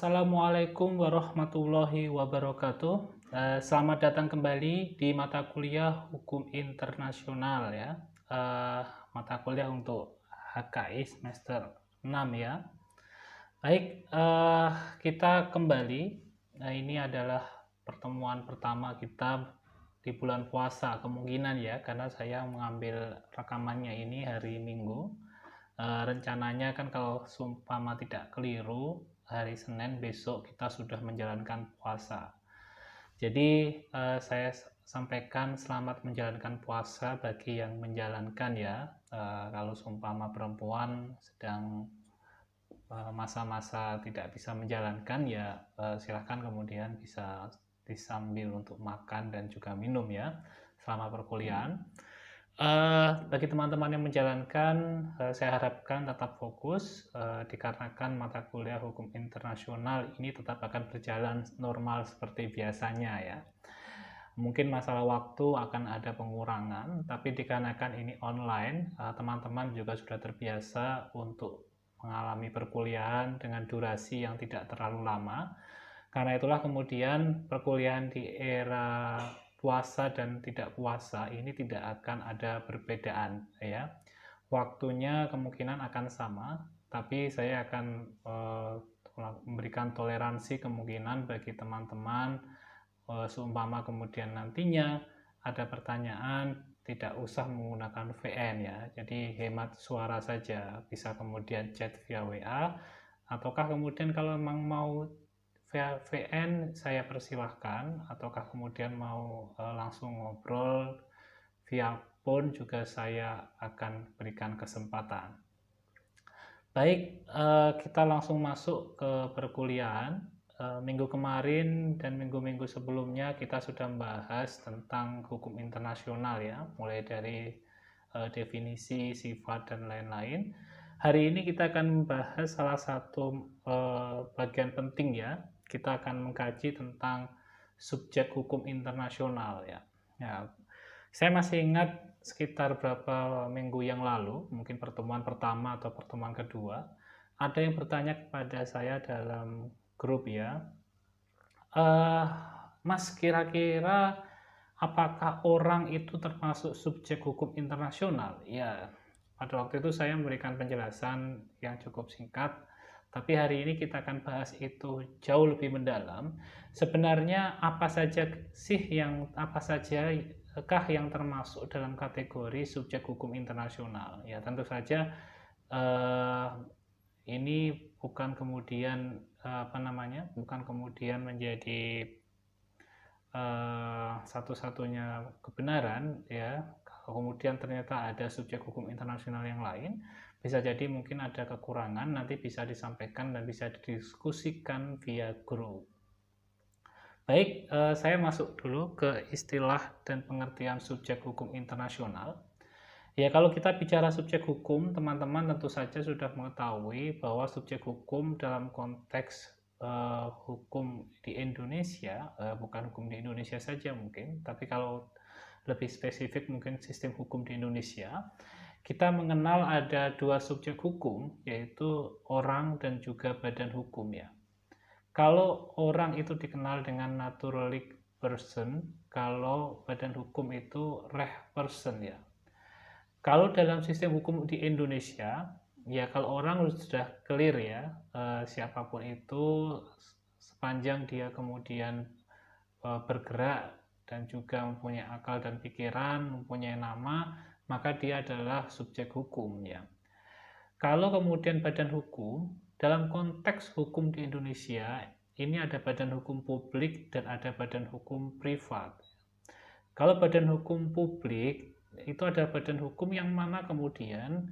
Assalamualaikum warahmatullahi wabarakatuh. Selamat datang kembali di mata kuliah Hukum Internasional ya. Mata kuliah untuk HKI semester 6 ya. Baik, kita kembali. Nah, ini adalah pertemuan pertama kita di bulan puasa kemungkinan ya, karena saya mengambil rekamannya ini hari Minggu. Rencananya kan kalau seumpama tidak keliru, hari Senin besok kita sudah menjalankan puasa. Jadi saya sampaikan selamat menjalankan puasa bagi yang menjalankan ya. Kalau seumpama perempuan sedang masa-masa tidak bisa menjalankan ya, silahkan kemudian bisa disambil untuk makan dan juga minum ya selama perkuliahan. Bagi teman-teman yang menjalankan, saya harapkan tetap fokus, dikarenakan mata kuliah hukum internasional ini tetap akan berjalan normal seperti biasanya ya. Mungkin masalah waktu akan ada pengurangan, tapi dikarenakan ini online, teman-teman juga sudah terbiasa untuk mengalami perkuliahan dengan durasi yang tidak terlalu lama. Karena itulah kemudian perkuliahan di era puasa dan tidak puasa ini tidak akan ada perbedaan ya. Waktunya kemungkinan akan sama, tapi saya akan memberikan toleransi kemungkinan bagi teman-teman, seumpama kemudian nantinya ada pertanyaan tidak usah menggunakan VN ya. Jadi hemat suara saja, bisa kemudian chat via WA, ataukah kemudian kalau memang mau via VN saya persilahkan, ataukah kemudian mau langsung ngobrol via phone juga saya akan berikan kesempatan. Baik, kita langsung masuk ke perkuliahan. Minggu kemarin dan minggu-minggu sebelumnya kita sudah membahas tentang hukum internasional ya, mulai dari definisi, sifat, dan lain-lain. Hari ini kita akan membahas salah satu bagian penting ya. Kita akan mengkaji tentang subjek hukum internasional ya. Saya masih ingat sekitar beberapa minggu yang lalu, mungkin pertemuan pertama atau pertemuan kedua, ada yang bertanya kepada saya dalam grup ya, Mas, kira-kira apakah orang itu termasuk subjek hukum internasional? Ya, pada waktu itu saya memberikan penjelasan yang cukup singkat, tapi hari ini kita akan bahas itu jauh lebih mendalam. Sebenarnya apa sajakah yang termasuk dalam kategori subjek hukum internasional? Ya, tentu saja ini bukan kemudian bukan kemudian menjadi satu-satunya kebenaran ya. Kalau kemudian ternyata ada subjek hukum internasional yang lain, bisa jadi mungkin ada kekurangan, nanti bisa disampaikan dan bisa didiskusikan via grup. Baik, saya masuk dulu ke istilah dan pengertian subjek hukum internasional. Ya, kalau kita bicara subjek hukum, teman-teman tentu saja sudah mengetahui bahwa subjek hukum dalam konteks hukum di Indonesia, bukan hukum di Indonesia saja mungkin, tapi kalau lebih spesifik mungkin sistem hukum di Indonesia, kita mengenal ada dua subjek hukum, yaitu orang dan juga badan hukum ya. Kalau orang itu dikenal dengan naturalistic person, kalau badan hukum itu reh person ya. Kalau dalam sistem hukum di Indonesia, ya kalau orang sudah clear ya, siapapun itu sepanjang dia kemudian bergerak dan juga mempunyai akal dan pikiran, mempunyai nama, maka dia adalah subjek hukum ya. Kalau kemudian badan hukum, dalam konteks hukum di Indonesia, ini ada badan hukum publik dan ada badan hukum privat. Kalau badan hukum publik, itu ada badan hukum yang mana kemudian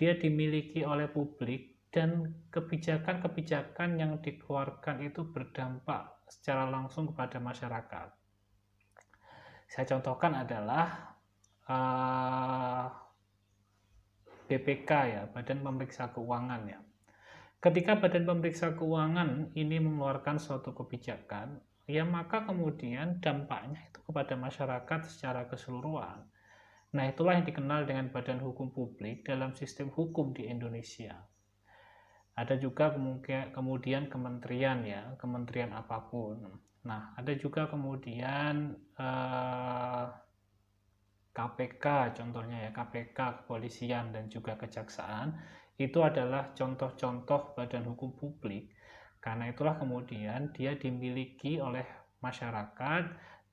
dia dimiliki oleh publik dan kebijakan-kebijakan yang dikeluarkan itu berdampak secara langsung kepada masyarakat. Saya contohkan adalah BPK ya, Badan Pemeriksa Keuangan ya. Ketika Badan Pemeriksa Keuangan ini mengeluarkan suatu kebijakan, ya maka kemudian dampaknya itu kepada masyarakat secara keseluruhan. Nah, itulah yang dikenal dengan badan hukum publik dalam sistem hukum di Indonesia. Ada juga kemudian kementerian ya, kementerian apapun. Nah, ada juga kemudian KPK contohnya ya, KPK, kepolisian dan juga kejaksaan. Itu adalah contoh-contoh badan hukum publik. Karena itulah kemudian dia dimiliki oleh masyarakat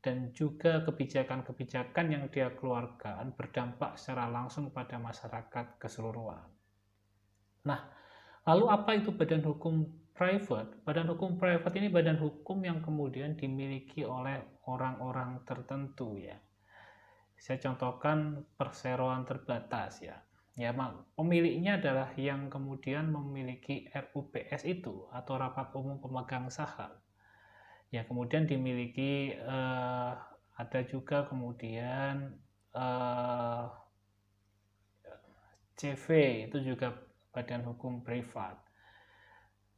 dan juga kebijakan-kebijakan yang dia keluarkan berdampak secara langsung pada masyarakat keseluruhan. Nah, lalu apa itu badan hukum private? Badan hukum private ini badan hukum yang kemudian dimiliki oleh orang-orang tertentu ya. Saya contohkan perseroan terbatas ya. Ya, pemiliknya adalah yang kemudian memiliki RUPS itu atau Rapat Umum Pemegang Saham. Ya, kemudian dimiliki ada juga kemudian CV itu juga badan hukum privat.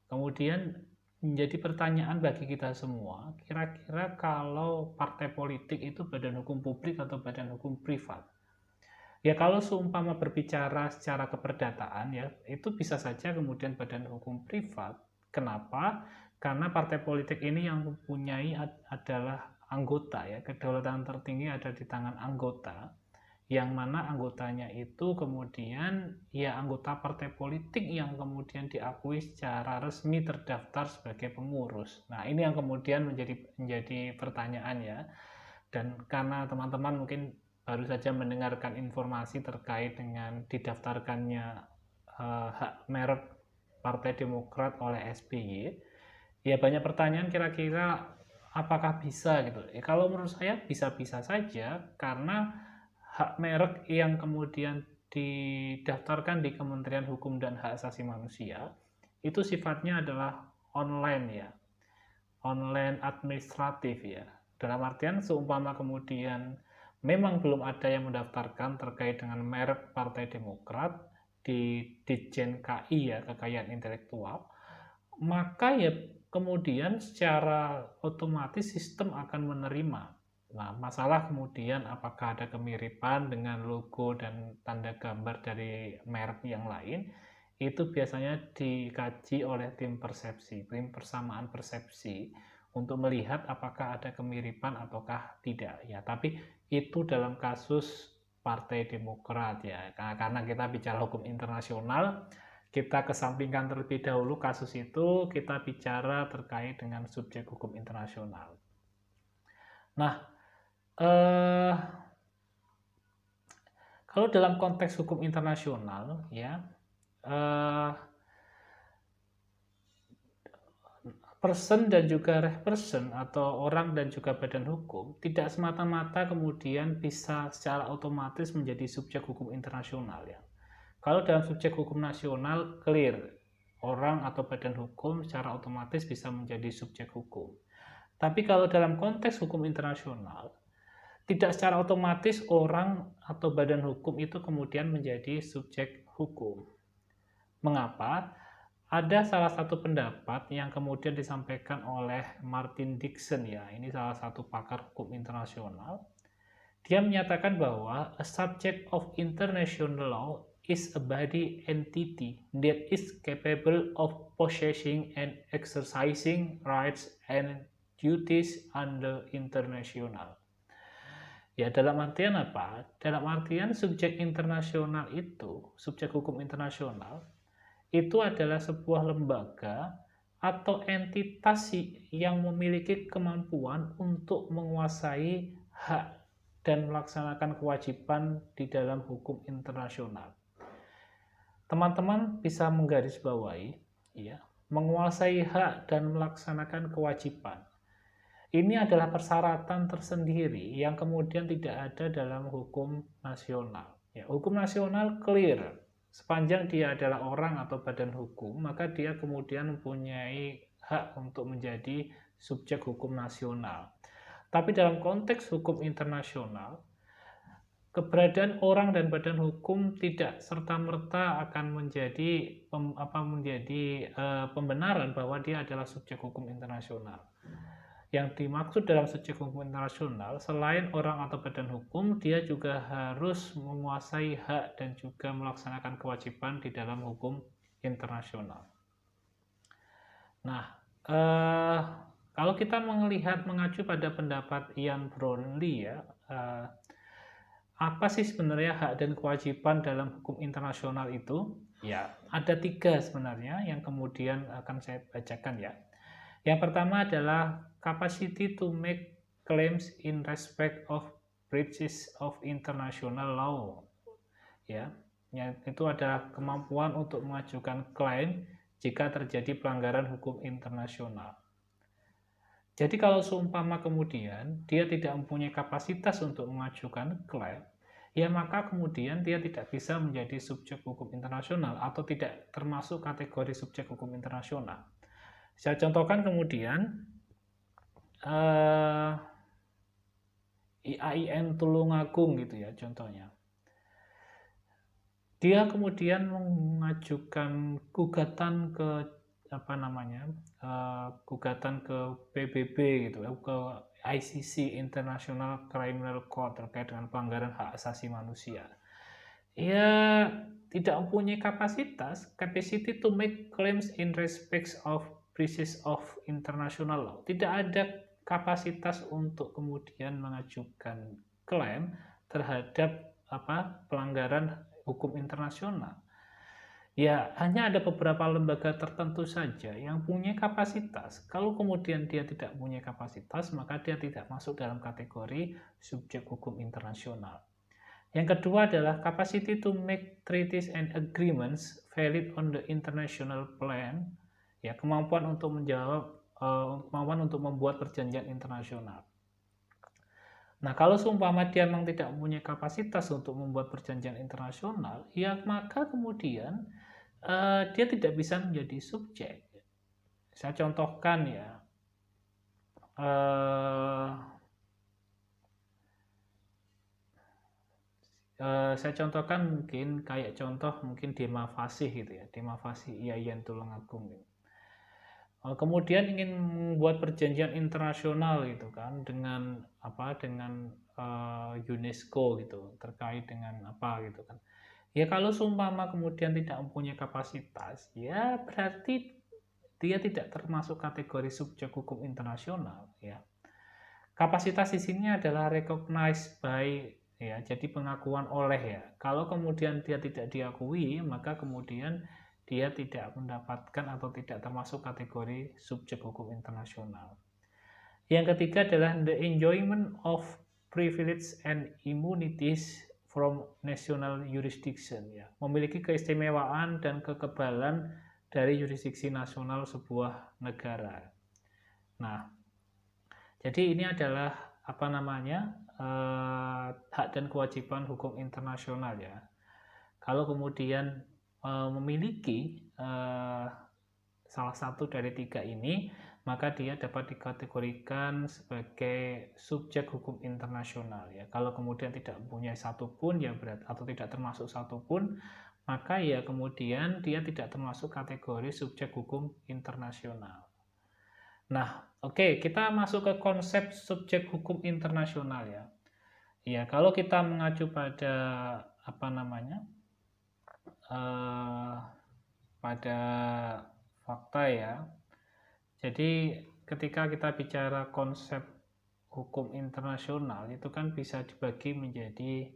Kemudian menjadi pertanyaan bagi kita semua, kira-kira kalau partai politik itu badan hukum publik atau badan hukum privat? Ya kalau seumpama berbicara secara keperdataan ya, itu bisa saja kemudian badan hukum privat. Kenapa? Karena partai politik ini yang mempunyai adalah anggota ya, kedaulatan tertinggi ada di tangan anggota, yang mana anggotanya itu kemudian ya anggota partai politik yang kemudian diakui secara resmi terdaftar sebagai pengurus. Nah, ini yang kemudian menjadi pertanyaan ya. Dan karena teman-teman mungkin baru saja mendengarkan informasi terkait dengan didaftarkannya hak merek Partai Demokrat oleh SBY, ya banyak pertanyaan kira-kira apakah bisa gitu. Ya, kalau menurut saya bisa-bisa saja karena hak merek yang kemudian didaftarkan di Kementerian Hukum dan Hak Asasi Manusia itu sifatnya adalah online ya, online administratif ya. Dalam artian seumpama kemudian memang belum ada yang mendaftarkan terkait dengan merek Partai Demokrat di Ditjen KI ya, kekayaan intelektual, maka ya kemudian secara otomatis sistem akan menerima. Nah, masalah kemudian apakah ada kemiripan dengan logo dan tanda gambar dari merek yang lain, itu biasanya dikaji oleh tim persepsi, tim persamaan persepsi untuk melihat apakah ada kemiripan ataukah tidak ya. Tapi itu dalam kasus Partai Demokrat ya, karena kita bicara hukum internasional, kita kesampingkan terlebih dahulu kasus itu, kita bicara terkait dengan subjek hukum internasional. Nah, kalau dalam konteks hukum internasional ya, person dan juga person atau orang dan juga badan hukum tidak semata-mata kemudian bisa secara otomatis menjadi subjek hukum internasional ya. Kalau dalam subjek hukum nasional clear, orang atau badan hukum secara otomatis bisa menjadi subjek hukum. Tapi kalau dalam konteks hukum internasional, tidak secara otomatis orang atau badan hukum itu kemudian menjadi subjek hukum. Mengapa? Ada salah satu pendapat yang kemudian disampaikan oleh Martin Dixon ya, ini salah satu pakar hukum internasional. Dia menyatakan bahwa a subject of international law is a body entity that is capable of possessing and exercising rights and duties under international. Ya, dalam artian apa? Dalam artian subjek internasional itu, subjek hukum internasional, itu adalah sebuah lembaga atau entitas yang memiliki kemampuan untuk menguasai hak dan melaksanakan kewajiban di dalam hukum internasional. Teman-teman bisa menggarisbawahi, ya, menguasai hak dan melaksanakan kewajiban. Ini adalah persyaratan tersendiri yang kemudian tidak ada dalam hukum nasional. Ya, hukum nasional clear. Sepanjang dia adalah orang atau badan hukum, maka dia kemudian mempunyai hak untuk menjadi subjek hukum nasional. Tapi dalam konteks hukum internasional, keberadaan orang dan badan hukum tidak serta-merta akan menjadi pembenaran bahwa dia adalah subjek hukum internasional. Yang dimaksud dalam subjek hukum internasional, selain orang atau badan hukum, dia juga harus menguasai hak dan juga melaksanakan kewajiban di dalam hukum internasional. Nah, kalau kita mengacu pada pendapat Ian Brownlee ya, apa sih sebenarnya hak dan kewajiban dalam hukum internasional itu? Ya, ada 3 sebenarnya yang kemudian akan saya bacakan ya. Yang pertama adalah capacity to make claims in respect of breaches of international law. Ya, itu adalah kemampuan untuk mengajukan klaim jika terjadi pelanggaran hukum internasional. Jadi kalau seumpama kemudian dia tidak mempunyai kapasitas untuk mengajukan klaim, ya maka kemudian dia tidak bisa menjadi subjek hukum internasional atau tidak termasuk kategori subjek hukum internasional. Saya contohkan kemudian IAIN Tulungagung gitu ya contohnya. Dia kemudian mengajukan gugatan ke gugatan ke PBB gitu ya, ke ICC International Criminal Court terkait dengan pelanggaran hak asasi manusia. Ia tidak mempunyai capacity to make claims in respect of breaches of international law. Tidak ada kapasitas untuk kemudian mengajukan klaim terhadap pelanggaran hukum internasional. Ya, hanya ada beberapa lembaga tertentu saja yang punya kapasitas. Kalau kemudian dia tidak punya kapasitas, maka dia tidak masuk dalam kategori subjek hukum internasional. Yang kedua adalah capacity to make treaties and agreements valid on the international plan. Ya, kemampuan untuk membuat perjanjian internasional. Nah, kalau seumpama dia memang tidak mempunyai kapasitas untuk membuat perjanjian internasional, ya maka kemudian dia tidak bisa menjadi subjek. Saya contohkan ya, saya contohkan mungkin kayak contoh mungkin Dema Fasih gitu ya, Dema Fasih IAIN Tulungagung gitu. Kemudian ingin membuat perjanjian internasional gitu kan dengan UNESCO gitu terkait dengan apa gitu kan. Ya kalau seumpama kemudian tidak mempunyai kapasitas, ya berarti dia tidak termasuk kategori subjek hukum internasional ya. Kapasitas di sini adalah recognized by ya, jadi pengakuan oleh ya. Kalau kemudian dia tidak diakui, maka kemudian dia tidak mendapatkan atau tidak termasuk kategori subjek hukum internasional. Yang ketiga adalah the enjoyment of privilege and immunities from national jurisdiction ya. Memiliki keistimewaan dan kekebalan dari jurisdiksi nasional sebuah negara. Nah, jadi ini adalah hak dan kewajiban hukum internasional ya. Kalau kemudian memiliki salah satu dari 3 ini, maka dia dapat dikategorikan sebagai subjek hukum internasional ya. Kalau kemudian tidak mempunyai satupun ya berat atau tidak termasuk satupun, maka ya kemudian dia tidak termasuk kategori subjek hukum internasional. Nah, oke, kita masuk ke konsep subjek hukum internasional ya. Ya, kalau kita mengacu pada pada fakta ya. Jadi ketika kita bicara konsep hukum internasional itu kan bisa dibagi menjadi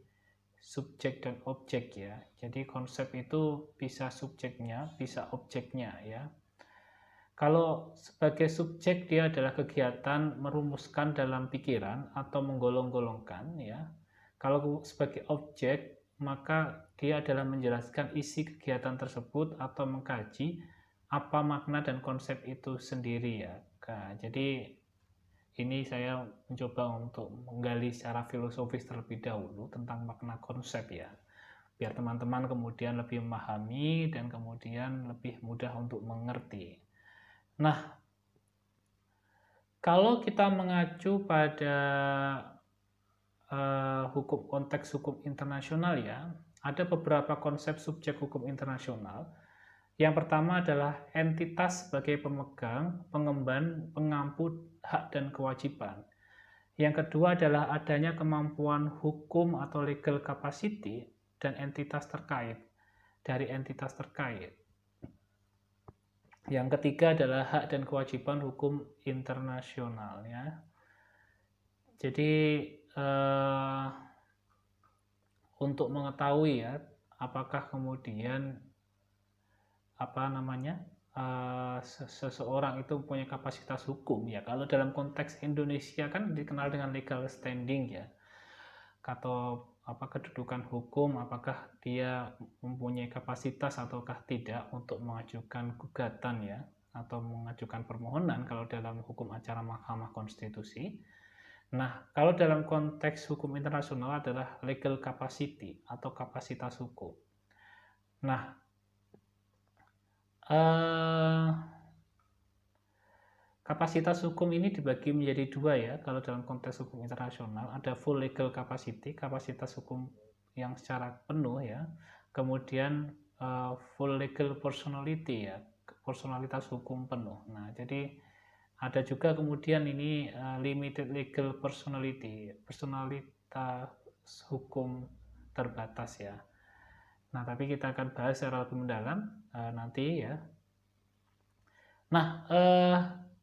subjek dan objek ya. Jadi konsep itu bisa subjeknya, bisa objeknya ya. Kalau sebagai subjek dia adalah kegiatan merumuskan dalam pikiran atau menggolong-golongkan ya. Kalau sebagai objek maka dia adalah menjelaskan isi kegiatan tersebut atau mengkaji apa makna dan konsep itu sendiri ya. Nah, jadi ini saya mencoba untuk menggali secara filosofis terlebih dahulu tentang makna konsep ya. Biar teman-teman kemudian lebih memahami dan kemudian lebih mudah untuk mengerti. Nah, kalau kita mengacu pada konteks hukum internasional ya, ada beberapa konsep subjek hukum internasional. Yang pertama adalah entitas sebagai pemegang, pengemban, pengampu hak dan kewajiban. Yang kedua adalah adanya kemampuan hukum atau legal capacity dan entitas terkait dari entitas terkait. Yang ketiga adalah hak dan kewajiban hukum internasional ya. Jadi untuk mengetahui ya apakah kemudian seseorang itu punya kapasitas hukum ya. Kalau dalam konteks Indonesia kan dikenal dengan legal standing ya, atau kedudukan hukum, apakah dia mempunyai kapasitas ataukah tidak untuk mengajukan gugatan ya, atau mengajukan permohonan kalau dalam hukum acara Mahkamah Konstitusi. Nah, kalau dalam konteks hukum internasional adalah legal capacity atau kapasitas hukum. Nah, kapasitas hukum ini dibagi menjadi dua ya. Kalau dalam konteks hukum internasional ada full legal capacity, kapasitas hukum yang secara penuh ya. Kemudian full legal personality ya, personalitas hukum penuh. Nah, jadi ada juga kemudian ini limited legal personality, personalitas hukum terbatas ya. Nah, tapi kita akan bahas secara lebih mendalam nanti ya. Nah,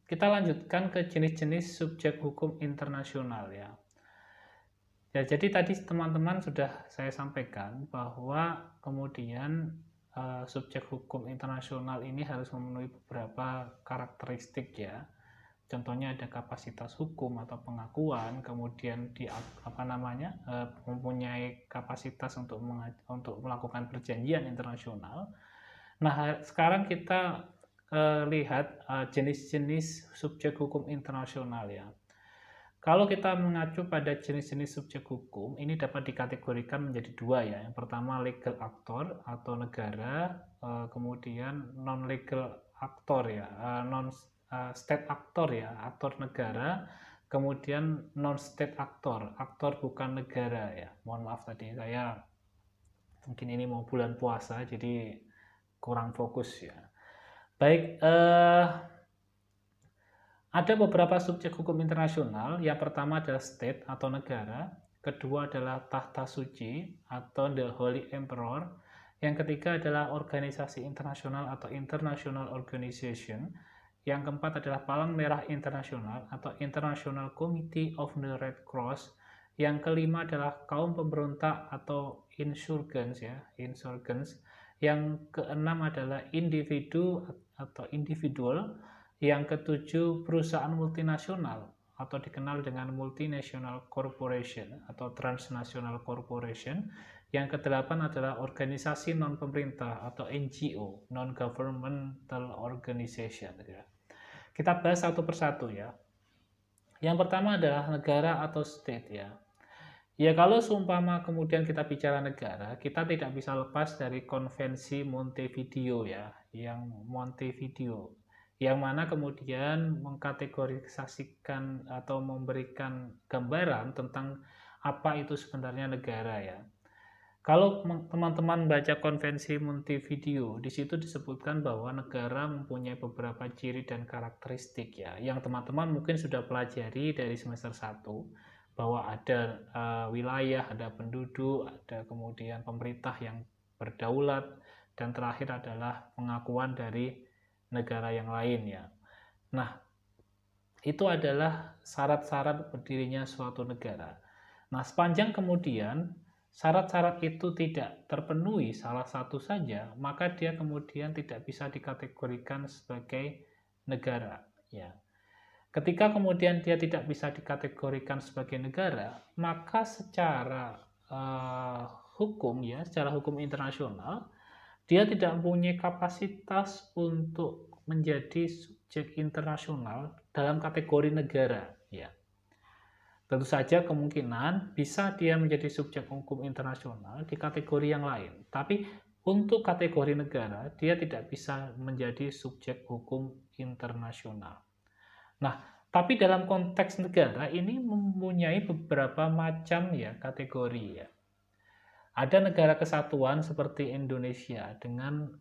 kita lanjutkan ke jenis-jenis subjek hukum internasional ya. Ya, jadi tadi teman-teman sudah saya sampaikan bahwa kemudian subjek hukum internasional ini harus memenuhi beberapa karakteristik ya. Contohnya ada kapasitas hukum atau pengakuan, kemudian mempunyai kapasitas untuk melakukan perjanjian internasional. Nah, sekarang kita lihat jenis-jenis subjek hukum internasional ya. Kalau kita mengacu pada jenis-jenis subjek hukum, ini dapat dikategorikan menjadi dua ya. Yang pertama legal actor atau negara, kemudian non-legal actor ya, non-state actor ya, aktor negara, kemudian non-state actor, aktor bukan negara ya. Mohon maaf tadi saya mungkin ini mau bulan puasa jadi kurang fokus ya. Baik, ada beberapa subjek hukum internasional. Yang pertama adalah state atau negara, kedua adalah tahta suci atau the Holy Emperor, yang ketiga adalah organisasi internasional atau international organization, yang keempat adalah Palang Merah Internasional atau International Committee of the Red Cross, yang kelima adalah kaum pemberontak atau insurgents ya, insurgents, yang keenam adalah individu atau individual, yang ketujuh perusahaan multinasional atau dikenal dengan multinational corporation atau transnational corporation, yang kedelapan adalah organisasi non pemerintah atau NGO, non governmental organization ya. Kita bahas satu persatu ya. Yang pertama adalah negara atau state ya. Ya, kalau seumpama kemudian kita bicara negara, kita tidak bisa lepas dari konvensi Montevideo ya, yang Montevideo, yang mana kemudian mengkategorisasikan atau memberikan gambaran tentang apa itu sebenarnya negara ya. Kalau teman-teman baca konvensi Montevideo, di situ disebutkan bahwa negara mempunyai beberapa ciri dan karakteristik ya, yang teman-teman mungkin sudah pelajari dari semester 1, bahwa ada wilayah, ada penduduk, ada kemudian pemerintah yang berdaulat, dan terakhir adalah pengakuan dari negara yang lain ya. Nah, itu adalah syarat-syarat berdirinya suatu negara. Nah, sepanjang kemudian syarat-syarat itu tidak terpenuhi salah satu saja, maka dia kemudian tidak bisa dikategorikan sebagai negara ya. Ketika kemudian dia tidak bisa dikategorikan sebagai negara, maka secara hukum ya, secara hukum internasional, dia tidak mempunyai kapasitas untuk menjadi subjek internasional dalam kategori negara ya. Tentu saja kemungkinan bisa dia menjadi subjek hukum internasional di kategori yang lain, tapi untuk kategori negara dia tidak bisa menjadi subjek hukum internasional. Nah, tapi dalam konteks negara ini mempunyai beberapa macam ya kategori ya. Ada negara kesatuan seperti Indonesia dengan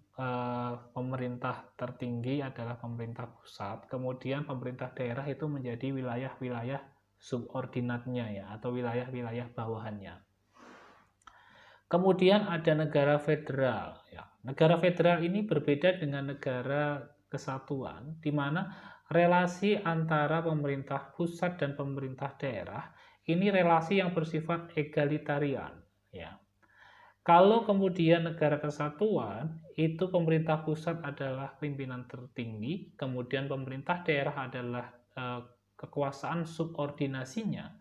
pemerintah tertinggi adalah pemerintah pusat, kemudian pemerintah daerah itu menjadi wilayah-wilayah subordinatnya ya, atau wilayah-wilayah bawahannya. Kemudian ada negara federal ya. Negara federal ini berbeda dengan negara kesatuan, di mana relasi antara pemerintah pusat dan pemerintah daerah ini relasi yang bersifat egalitarian, ya. Kalau kemudian negara kesatuan, itu pemerintah pusat adalah pimpinan tertinggi, kemudian pemerintah daerah adalah kekuasaan subordinasinya.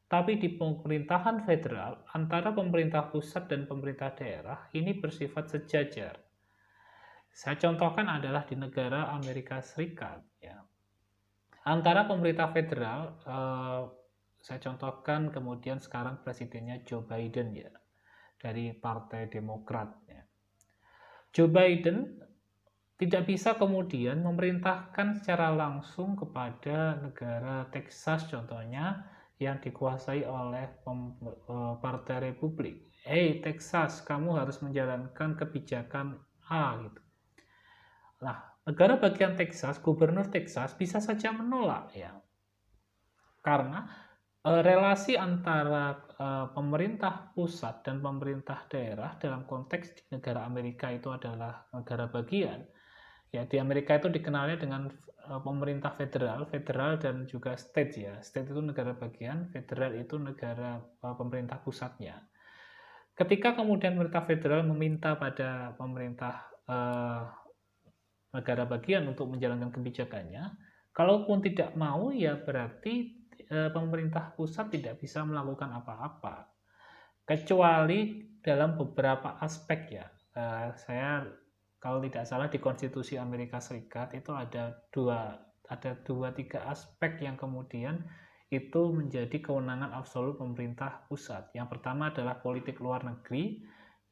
Tapi di pemerintahan federal, antara pemerintah pusat dan pemerintah daerah ini bersifat sejajar. Saya contohkan adalah di negara Amerika Serikat. Ya. Antara pemerintah federal, saya contohkan kemudian sekarang presidennya Joe Biden ya, dari Partai Demokrat. Ya. Joe Biden tidak bisa kemudian memerintahkan secara langsung kepada negara Texas contohnya yang dikuasai oleh Partai Republik. Hey Texas, kamu harus menjalankan kebijakan A gitu. Nah, negara bagian Texas, gubernur Texas bisa saja menolak ya. Karena relasi antara pemerintah pusat dan pemerintah daerah dalam konteks di negara Amerika itu adalah negara bagian. Ya, di Amerika itu dikenalnya dengan pemerintah federal, federal dan juga state ya. State itu negara bagian, federal itu negara pemerintah pusatnya. Ketika kemudian pemerintah federal meminta pada pemerintah negara bagian untuk menjalankan kebijakannya, kalaupun tidak mau ya berarti pemerintah pusat tidak bisa melakukan apa-apa. Kecuali dalam beberapa aspek ya. Saya kalau tidak salah di Konstitusi Amerika Serikat itu ada dua tiga aspek yang kemudian itu menjadi kewenangan absolut pemerintah pusat. Yang pertama adalah politik luar negeri,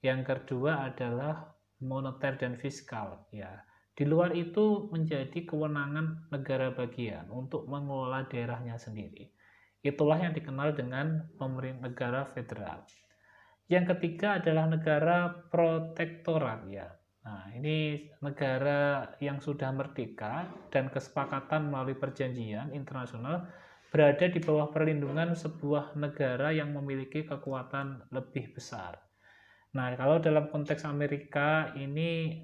yang kedua adalah moneter dan fiskal ya. Di luar itu menjadi kewenangan negara bagian untuk mengelola daerahnya sendiri. Itulah yang dikenal dengan pemerintah negara federal. Yang ketiga adalah negara protektorat ya. Nah, ini negara yang sudah merdeka dan kesepakatan melalui perjanjian internasional berada di bawah perlindungan sebuah negara yang memiliki kekuatan lebih besar. Nah, kalau dalam konteks Amerika ini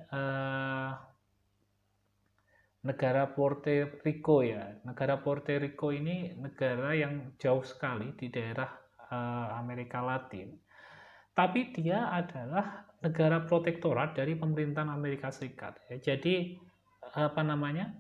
negara Puerto Rico ya. Negara Puerto Rico ini negara yang jauh sekali di daerah Amerika Latin. Tapi dia adalah negara protektorat dari pemerintahan Amerika Serikat. Ya. Jadi apa namanya?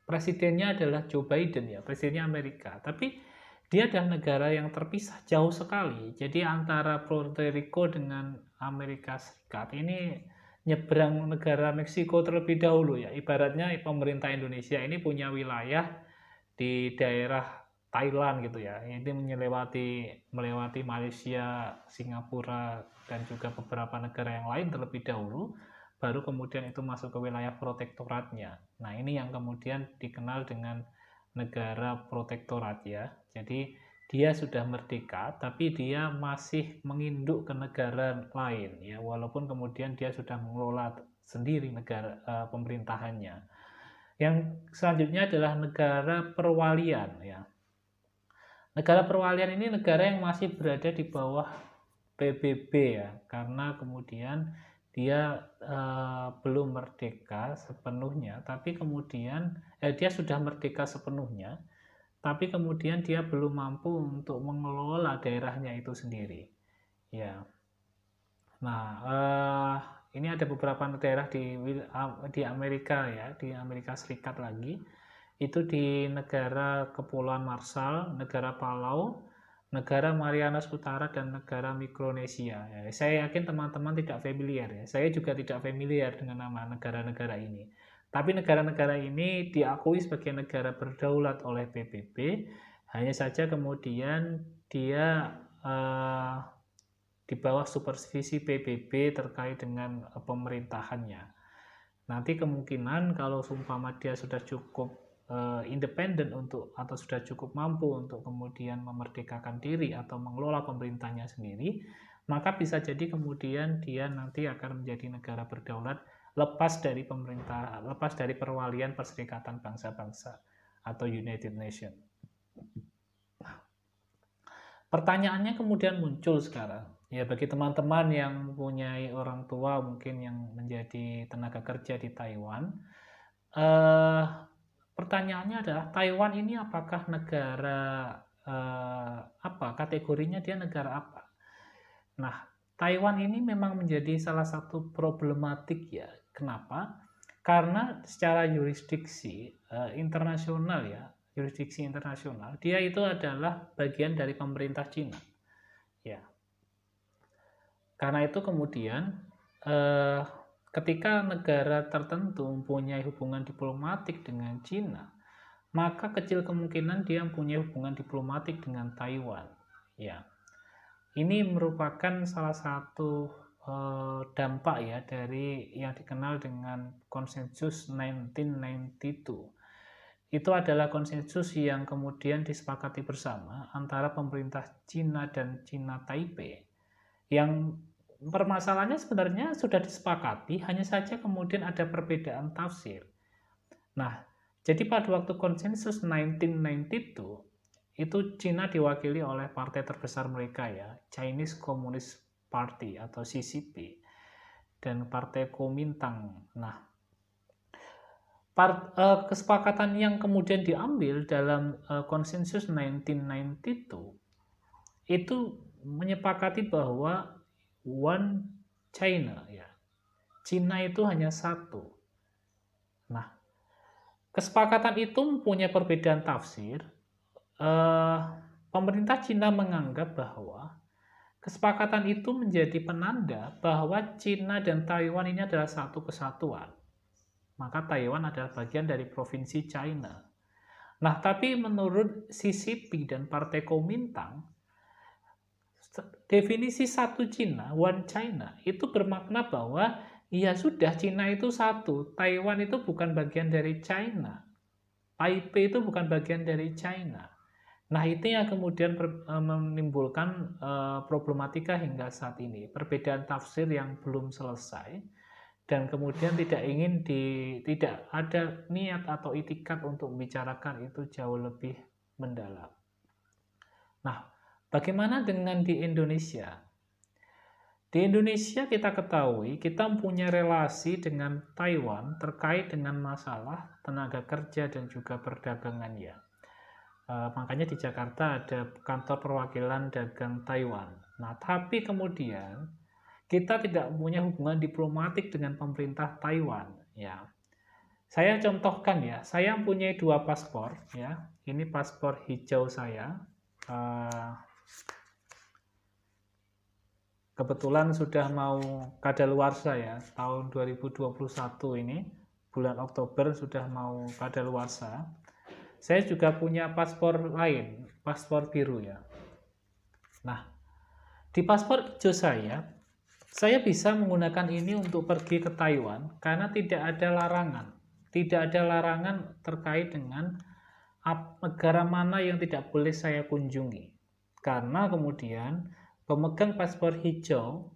Presidennya adalah Joe Biden ya, presidennya Amerika. Tapi dia adalah negara yang terpisah jauh sekali. Jadi antara Puerto Rico dengan Amerika Serikat ini nyebrang negara Meksiko terlebih dahulu ya. Ibaratnya pemerintah Indonesia ini punya wilayah di daerah Thailand gitu ya. Ini melewati Malaysia, Singapura dan juga beberapa negara yang lain terlebih dahulu, baru kemudian itu masuk ke wilayah protektoratnya. Nah, ini yang kemudian dikenal dengan negara protektorat ya. Jadi dia sudah merdeka tapi dia masih menginduk ke negara lain ya, walaupun kemudian dia sudah mengelola sendiri negara pemerintahannya. Yang selanjutnya adalah negara perwalian ya. Negara perwalian ini negara yang masih berada di bawah PBB ya, karena kemudian dia belum merdeka sepenuhnya, tapi kemudian dia sudah merdeka sepenuhnya, tapi kemudian dia belum mampu untuk mengelola daerahnya itu sendiri. Ya. Nah, ini ada beberapa daerah di Amerika ya, di Amerika Serikat lagi. Itu di negara Kepulauan Marshall, negara Palau, negara Marianas Utara, dan negara Mikronesia. Ya, saya yakin teman-teman tidak familiar ya. Saya juga tidak familiar dengan nama negara-negara ini. Tapi negara-negara ini diakui sebagai negara berdaulat oleh PBB. Hanya saja kemudian dia di bawah supervisi PBB terkait dengan pemerintahannya. Nanti kemungkinan kalau seumpama dia sudah cukup independen atau sudah cukup mampu untuk kemudian memerdekakan diri atau mengelola pemerintahnya sendiri, maka bisa jadi kemudian dia nanti akan menjadi negara berdaulat lepas dari perwalian Perserikatan Bangsa-Bangsa atau United Nations. Pertanyaannya kemudian muncul sekarang, Ya, bagi teman-teman yang mempunyai orang tua mungkin yang menjadi tenaga kerja di Taiwan, eh, pertanyaannya adalah Taiwan ini apakah negara apa? Kategorinya dia negara apa? Nah, Taiwan ini memang menjadi salah satu problematik ya. Kenapa? Karena secara yurisdiksi internasional ya, yurisdiksi internasional, dia itu adalah bagian dari pemerintah Cina. Ya, karena itu kemudian eh, ketika negara tertentu mempunyai hubungan diplomatik dengan Cina, maka kecil kemungkinan dia mempunyai hubungan diplomatik dengan Taiwan. Ya, ini merupakan salah satu dampak ya dari yang dikenal dengan konsensus 1992. Itu adalah konsensus yang kemudian disepakati bersama antara pemerintah Cina dan Cina Taipei, yang permasalahannya sebenarnya sudah disepakati, hanya saja kemudian ada perbedaan tafsir. Nah, jadi pada waktu konsensus 1992 itu Cina diwakili oleh partai terbesar mereka ya, Chinese Communist Party atau CCP, dan partai Kuomintang. Nah, kesepakatan yang kemudian diambil dalam konsensus 1992 itu menyepakati bahwa one China ya, Cina itu hanya satu. Nah, kesepakatan itu mempunyai perbedaan tafsir. Pemerintah Cina menganggap bahwa kesepakatan itu menjadi penanda bahwa Cina dan Taiwan ini adalah satu kesatuan. Maka Taiwan adalah bagian dari provinsi China. Nah, tapi menurut CCP dan Partai Kuomintang, definisi satu Cina, one China, itu bermakna bahwa ya sudah, Cina itu satu, Taiwan itu bukan bagian dari China, Taipei itu bukan bagian dari China. Nah, itu yang kemudian menimbulkan problematika hingga saat ini, perbedaan tafsir yang belum selesai, dan kemudian tidak ada niat atau itikat untuk membicarakan itu jauh lebih mendalam. Nah, bagaimana dengan di Indonesia? Di Indonesia kita ketahui, kita mempunyai relasi dengan Taiwan terkait dengan masalah tenaga kerja dan juga perdagangan ya. Makanya di Jakarta ada kantor perwakilan dagang Taiwan. Nah, tapi kemudian kita tidak punya hubungan diplomatik dengan pemerintah Taiwan ya. Saya contohkan ya, saya mempunyai 2 paspor ya. Ini paspor hijau saya. Kebetulan sudah mau kadaluarsa ya, tahun 2021 ini, bulan Oktober sudah mau kadaluarsa. Saya juga punya paspor lain, paspor biru ya. Nah, di paspor hijau saya bisa menggunakan ini untuk pergi ke Taiwan karena tidak ada larangan. Tidak ada larangan terkait dengan negara mana yang tidak boleh saya kunjungi. Karena kemudian pemegang paspor hijau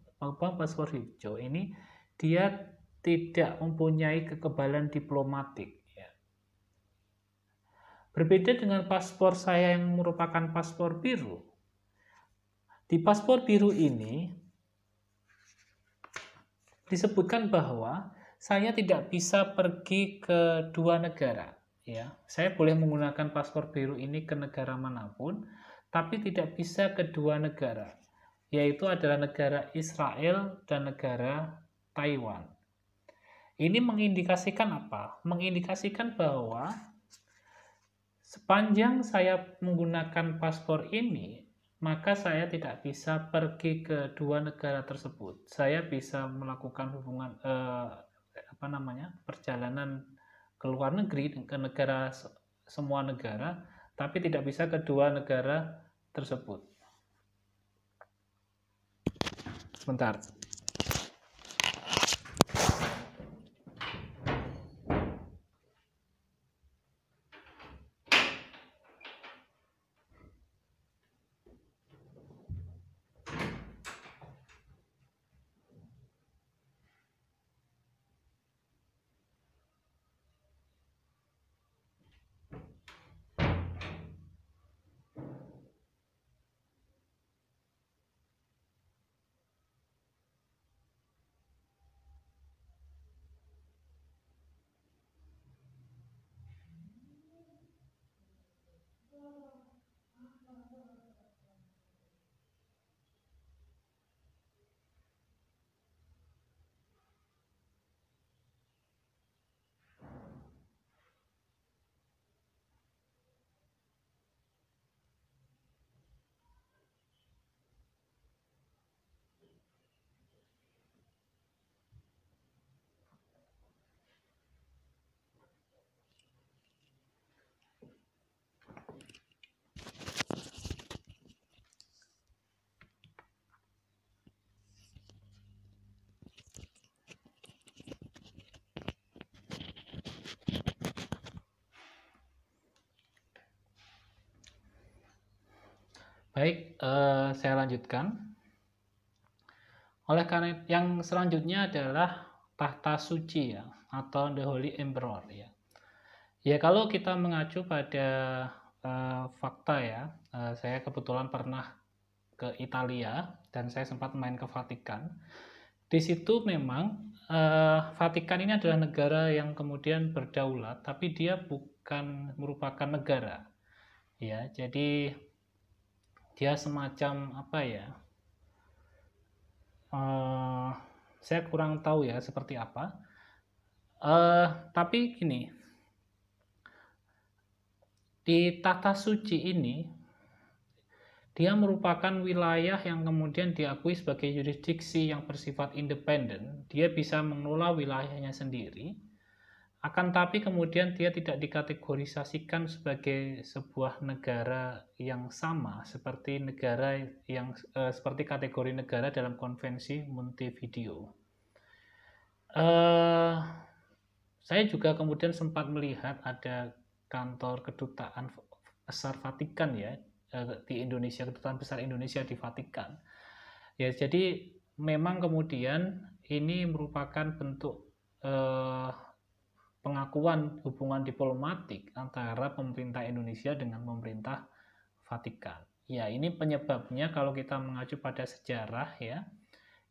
ini dia tidak mempunyai kekebalan diplomatik. Berbeda dengan paspor saya yang merupakan paspor biru. Di paspor biru ini disebutkan bahwa saya tidak bisa pergi ke 2 negara. Ya, saya boleh menggunakan paspor biru ini ke negara manapun, tapi tidak bisa ke 2 negara, yaitu adalah negara Israel dan negara Taiwan. Ini mengindikasikan apa? Mengindikasikan bahwa sepanjang saya menggunakan paspor ini, maka saya tidak bisa pergi ke 2 negara tersebut. Saya bisa melakukan hubungan perjalanan ke luar negeri, ke negara, semua negara, tapi tidak bisa ke 2 negara tersebut. Sebentar. Baik, saya lanjutkan. Oleh karena yang selanjutnya adalah tahta suci ya, atau the Holy Emperor ya. Ya kalau kita mengacu pada fakta ya, saya kebetulan pernah ke Italia dan saya sempat main ke Vatikan. Di situ memang Vatikan ini adalah negara yang kemudian berdaulat, tapi dia bukan merupakan negara. Ya, jadi dia semacam apa ya? eh, saya kurang tahu ya seperti apa. Tapi gini, di tata suci ini dia merupakan wilayah yang kemudian diakui sebagai yurisdiksi yang bersifat independen. Dia bisa mengelola wilayahnya sendiri. Akan tapi kemudian dia tidak dikategorisasikan sebagai sebuah negara yang sama seperti negara yang seperti kategori negara dalam konvensi Montevideo. Saya juga kemudian sempat melihat ada kantor kedutaan besar Vatikan ya di Indonesia, kedutaan besar Indonesia di Vatikan. Ya, jadi memang kemudian ini merupakan bentuk pengakuan hubungan diplomatik antara pemerintah Indonesia dengan pemerintah Vatikan. Ya, ini penyebabnya kalau kita mengacu pada sejarah ya,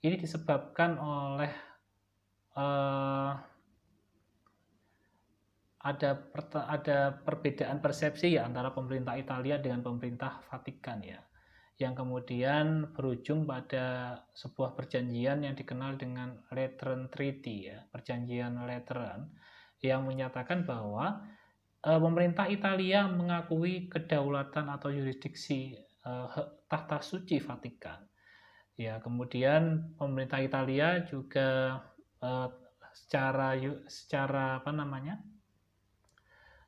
ini disebabkan oleh ada perbedaan persepsi ya antara pemerintah Italia dengan pemerintah Vatikan ya, yang kemudian berujung pada sebuah perjanjian yang dikenal dengan Lateran Treaty ya, perjanjian Lateran, yang menyatakan bahwa pemerintah Italia mengakui kedaulatan atau yurisdiksi tahta suci Vatikan. Ya, kemudian pemerintah Italia juga secara apa namanya?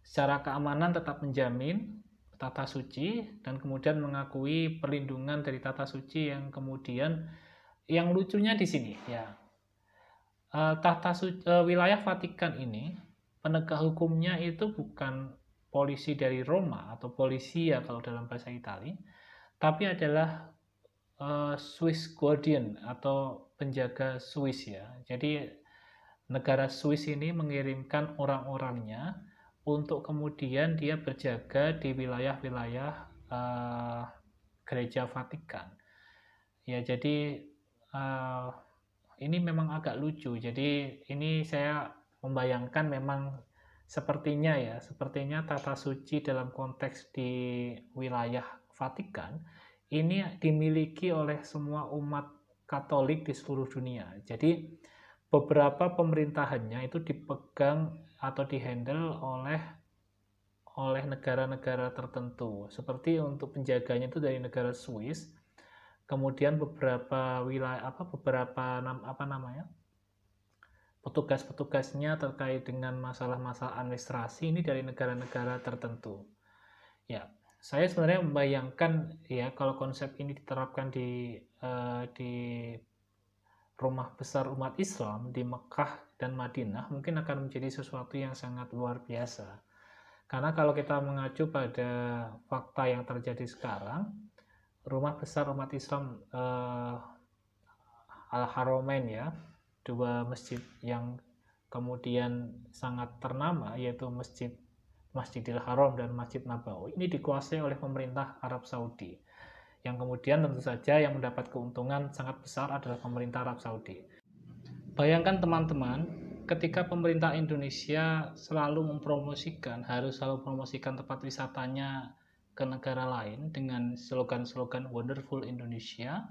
Secara keamanan tetap menjamin tata suci dan kemudian mengakui perlindungan dari tata suci yang kemudian yang lucunya di sini ya. Wilayah Vatikan ini penegak hukumnya itu bukan polisi dari Roma atau polisia kalau dalam bahasa Italia, tapi adalah Swiss Guardian atau penjaga Swiss ya. Jadi negara Swiss ini mengirimkan orang-orangnya untuk kemudian dia berjaga di wilayah-wilayah gereja Vatikan. Ya, jadi ini memang agak lucu. Jadi ini saya membayangkan memang sepertinya tata suci dalam konteks di wilayah Vatikan ini dimiliki oleh semua umat Katolik di seluruh dunia. Jadi beberapa pemerintahannya itu dipegang atau dihandle oleh negara-negara tertentu. Seperti untuk penjaganya itu dari negara Swiss. Kemudian beberapa wilayah petugas-petugasnya terkait dengan masalah-masalah administrasi ini dari negara-negara tertentu. Ya, saya sebenarnya membayangkan ya kalau konsep ini diterapkan di rumah besar umat Islam di Mekah dan Madinah mungkin akan menjadi sesuatu yang sangat luar biasa. Karena kalau kita mengacu pada fakta yang terjadi sekarang, rumah besar umat Islam Al-Haramain ya, dua masjid yang kemudian sangat ternama yaitu Masjidil Haram dan Masjid Nabawi ini dikuasai oleh pemerintah Arab Saudi. Yang kemudian tentu saja yang mendapat keuntungan sangat besar adalah pemerintah Arab Saudi. Bayangkan teman-teman, ketika pemerintah Indonesia harus selalu promosikan tempat wisatanya ke negara lain dengan slogan-slogan Wonderful Indonesia.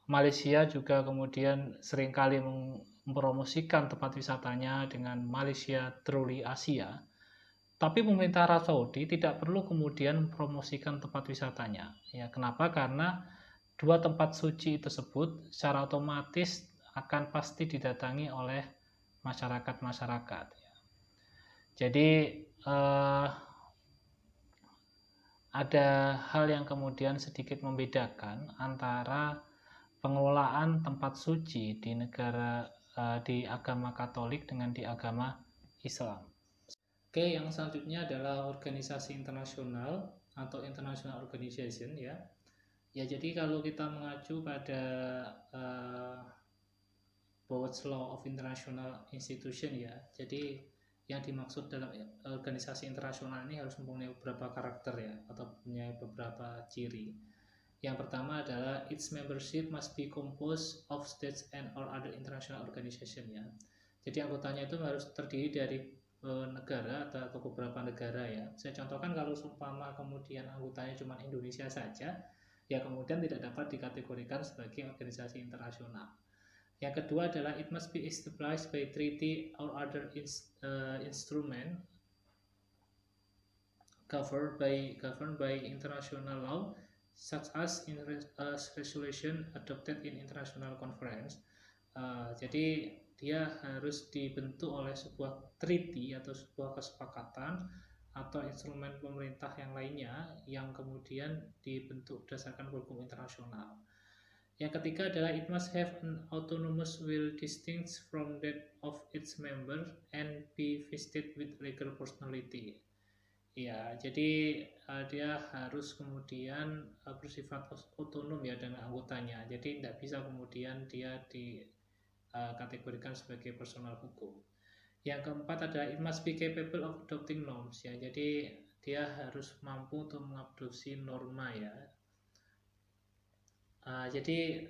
Malaysia juga kemudian seringkali mempromosikan tempat wisatanya dengan Malaysia Truly Asia. Tapi pemerintah Arab Saudi tidak perlu kemudian mempromosikan tempat wisatanya. Ya, kenapa? Karena dua tempat suci tersebut secara otomatis akan pasti didatangi oleh masyarakat-masyarakat. Jadi ada hal yang kemudian sedikit membedakan antara pengelolaan tempat suci di agama Katolik dengan di agama Islam. Oke, yang selanjutnya adalah organisasi internasional atau international organization ya. Ya, jadi kalau kita mengacu pada Bowles Law of International Institution ya, jadi yang dimaksud dalam organisasi internasional ini harus mempunyai beberapa karakter ya, atau punya beberapa ciri. Yang pertama adalah its membership must be composed of states and or other international organization ya. Jadi anggotanya itu harus terdiri dari negara atau beberapa negara ya. Saya contohkan kalau seumpama kemudian anggotanya cuma Indonesia saja, ya kemudian tidak dapat dikategorikan sebagai organisasi internasional. Yang kedua adalah it must be established by treaty or other instrument governed by international law such as in resolution adopted in international conference. Jadi dia harus dibentuk oleh sebuah treaty atau sebuah kesepakatan atau instrumen pemerintah yang lainnya yang kemudian dibentuk berdasarkan hukum internasional. Yang ketiga adalah it must have an autonomous will distinct from that of its member and be vested with legal personality. Ya, jadi dia harus kemudian bersifat otonom ya dengan anggotanya. Jadi tidak bisa kemudian dia dikategorikan sebagai personal hukum. Yang keempat adalah it must be capable of adopting norms ya. Jadi dia harus mampu untuk mengadopsi norma ya. Jadi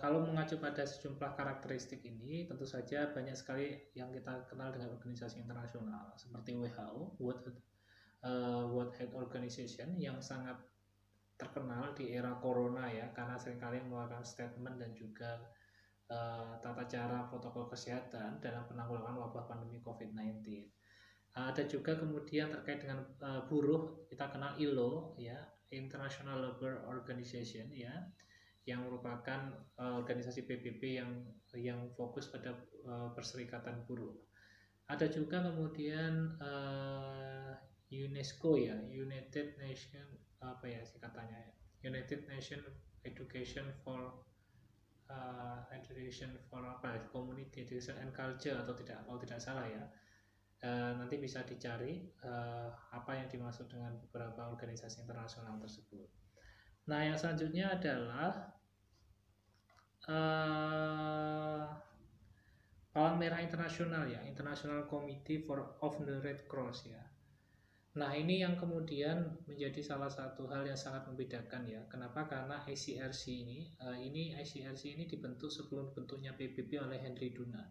kalau mengacu pada sejumlah karakteristik ini, tentu saja banyak sekali yang kita kenal dengan organisasi internasional seperti WHO, World Health Organization, yang sangat terkenal di era corona ya, karena seringkali mengeluarkan statement dan juga tata cara protokol kesehatan dalam penanggulangan wabah pandemi COVID-19. Ada juga kemudian terkait dengan buruh, kita kenal ILO ya, International Labour Organization ya, yang merupakan organisasi PBB yang fokus pada perserikatan buruh. Ada juga kemudian UNESCO ya, United Nation United Nation Education for Community Education and Culture atau kalau tidak salah ya. Nanti bisa dicari apa yang dimaksud dengan beberapa organisasi internasional tersebut. Nah, yang selanjutnya adalah Palang Merah Internasional ya, International Committee of the Red Cross ya. Nah, ini yang kemudian menjadi salah satu hal yang sangat membedakan ya. Kenapa? Karena ICRC ini dibentuk sebelum bentuknya PBB oleh Henry Dunant.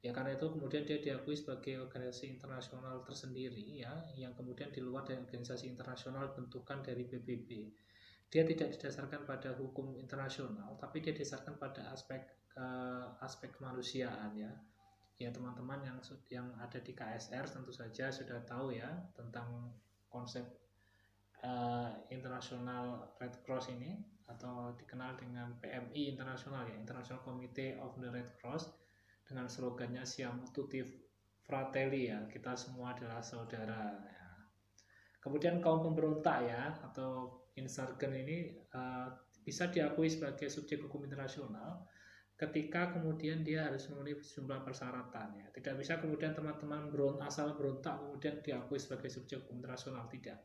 Ya, karena itu kemudian dia diakui sebagai organisasi internasional tersendiri ya, yang kemudian di luar dari organisasi internasional bentukan dari PBB. Dia tidak didasarkan pada hukum internasional, tapi dia didasarkan pada aspek kemanusiaan ya. Ya, teman-teman yang ada di KSR tentu saja sudah tahu ya tentang konsep International Red Cross ini, atau dikenal dengan PMI Internasional ya, International Committee of the Red Cross, dengan slogannya Siamo Tutti Fratelli ya, kita semua adalah saudara ya. Kemudian kaum pemberontak ya, atau insurgen ini bisa diakui sebagai subjek hukum internasional ketika kemudian dia harus memenuhi sejumlah persyaratan ya. Tidak bisa kemudian teman-teman asal berontak kemudian diakui sebagai subjek hukum internasional, tidak.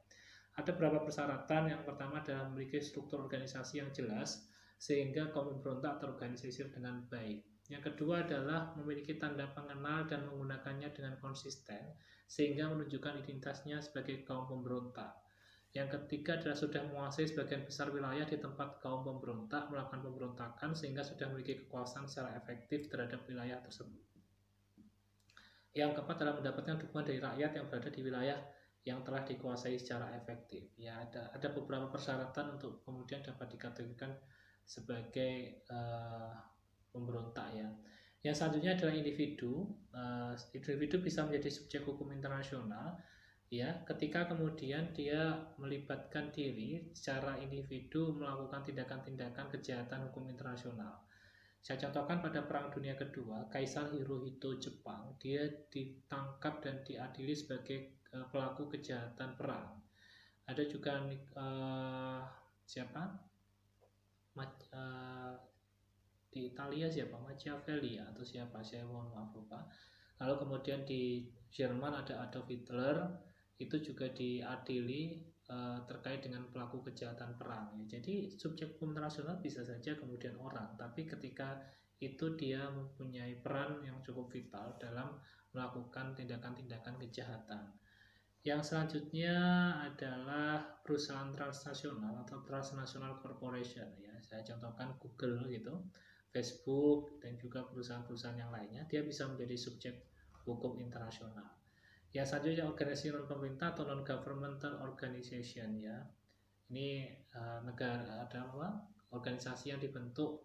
Ada beberapa persyaratan. Yang pertama adalah memiliki struktur organisasi yang jelas sehingga kaum pemberontak terorganisir dengan baik. Yang kedua adalah memiliki tanda pengenal dan menggunakannya dengan konsisten sehingga menunjukkan identitasnya sebagai kaum pemberontak. Yang ketiga adalah sudah menguasai sebagian besar wilayah di tempat kaum pemberontak melakukan pemberontakan sehingga sudah memiliki kekuasaan secara efektif terhadap wilayah tersebut. Yang keempat adalah mendapatkan dukungan dari rakyat yang berada di wilayah yang telah dikuasai secara efektif. Ya, ada beberapa persyaratan untuk kemudian dapat dikategorikan sebagai pemberontak ya. Yang selanjutnya adalah individu. Individu bisa menjadi subjek hukum internasional ya, ketika kemudian dia melibatkan diri secara individu melakukan tindakan-tindakan kejahatan hukum internasional. Saya contohkan pada Perang Dunia Kedua, Kaisar Hirohito Jepang, dia ditangkap dan diadili sebagai pelaku kejahatan perang. Ada juga di Italia Machiavelli atau siapa, saya mohon maaf lupa. Lalu kemudian di Jerman ada Adolf Hitler, itu juga diadili terkait dengan pelaku kejahatan perang. Jadi subjek hukum internasional bisa saja kemudian orang, tapi ketika itu dia mempunyai peran yang cukup vital dalam melakukan tindakan-tindakan kejahatan. Yang selanjutnya adalah perusahaan transnasional atau transnational corporation ya. Saya contohkan Google gitu, Facebook dan juga perusahaan-perusahaan yang lainnya, dia bisa menjadi subjek hukum internasional. Yang selanjutnya organisasi non pemerintah atau non governmental organization ya. Ini negara ada apa? Organisasi yang dibentuk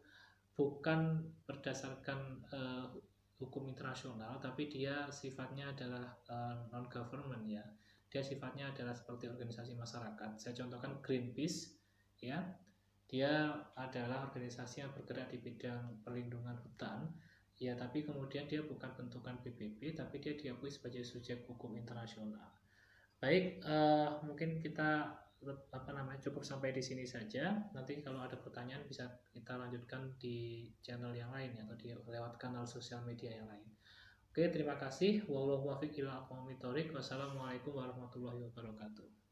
bukan berdasarkan hukum internasional, tapi dia sifatnya adalah non government ya. Dia sifatnya adalah seperti organisasi masyarakat. Saya contohkan Greenpeace ya. Dia adalah organisasi yang bergerak di bidang perlindungan hutan. Ya, tapi kemudian dia bukan bentukan PBB, tapi dia diakui sebagai subjek hukum internasional. Baik, mungkin kita cukup sampai di sini saja. Nanti kalau ada pertanyaan bisa kita lanjutkan di channel yang lain atau lewat kanal sosial media yang lain. Oke, terima kasih. Wassalamualaikum warahmatullahi wabarakatuh.